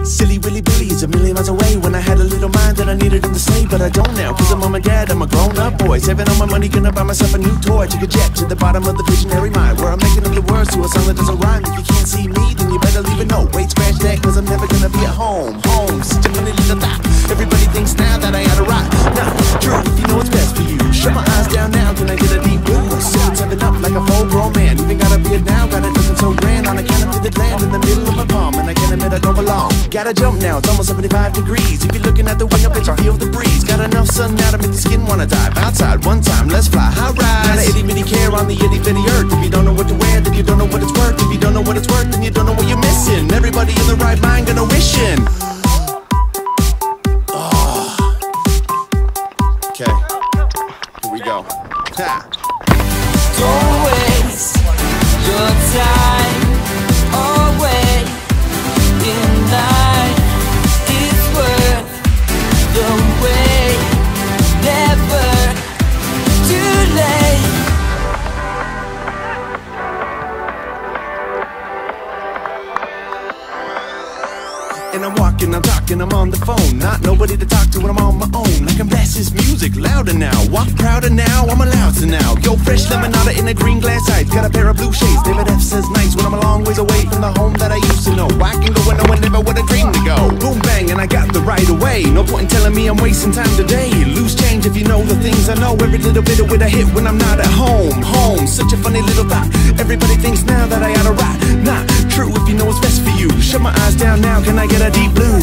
Silly Willy Billy is a million miles away. When I had a little mind that I needed him to stay, but I don't now, cause I'm mom and dad, I'm a grown-up boy. Saving all my money, gonna buy myself a new toy. Took a jet to the bottom of the visionary mind, where I'm making up the words to a song that doesn't rhyme. If you can't see me, then you better leave a note. Wait, scratch that, cause I'm never gonna be at home. Home, such a funny little thought. Everybody thinks now that I oughta rock. Nah, true, if you know what's best for you. Shut my eyes down now, can I get a deep blue? Someone's having up like a full-grown man. Even got a beard now, got it looking so grand. On a canopy that land in the middle of my palm, and I can't admit I don't belong. Gotta jump now, it's almost 75 degrees. If you're looking at the window, bitch, I feel the breeze. Got enough sun now to make the skin wanna dive. Outside one time, let's fly high rise. Got a itty bitty care on the itty bitty earth. If you don't know what to wear, then you don't know what it's worth. If you don't know what it's worth, then you don't know what you're missing. Everybody in the right mind gonna wish in. Oh. Okay, here we go. Ha. Don't waste your time away in life. It's worth the wait. Never too late. And I'm walking, I'm talking, I'm on the phone. Not nobody to talk to when I'm on my own. I can blast this music louder now. Walk prouder now, I'm allowed to now. Yo, fresh lemonade in a green glass ice. Got a pair of blue shades, David F says nice. When I'm a long ways away from the home that I used to know. I can go where no one ever would have dreamed to go. Boom bang, and I got the right away. No point in telling me I'm wasting time today. Lose change if you know the things I know. Every little bit of it I hit when I'm not at home. Home, such a funny little thought. Everybody thinks now that I oughta rock. Not true if you know what's best for you. Shut my eyes down now, can I get a deep blue?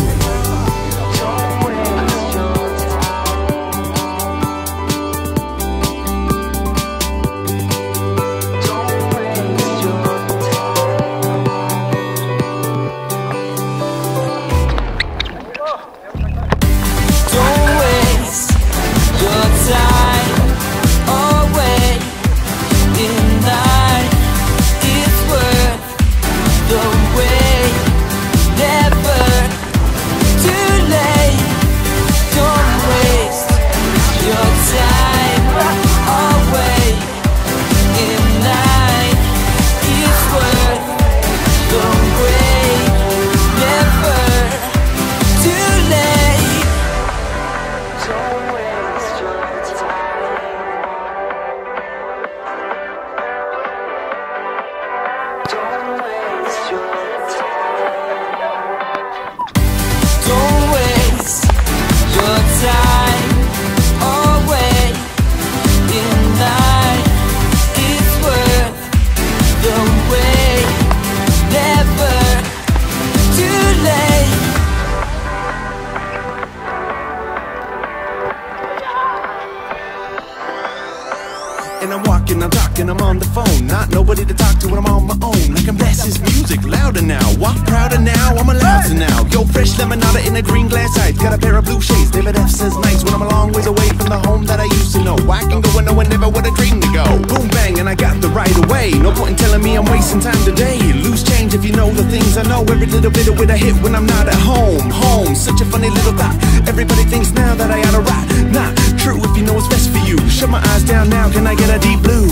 And I'm walking, I'm talking, I'm on the phone. Not nobody to talk to when I'm on my own. I can blast this music louder now. Walk prouder now, I'm allowed to now. Yo, fresh lemonade in a green glass ice. Got a pair of blue shades, David F says nice. When I'm a long ways away from the home that I used to know. I can go where no one ever would have dreamed to go. Boom bang, and I got the right away. No point in telling me I'm wasting time today. Lose change if you know the things I know. Every little bit of it I hit when I'm not at home. Home, such a funny little thought. Everybody thinks now that I oughta rock. Not true if you know what's best for you. Shut my eyes down now, can I get a deep blue?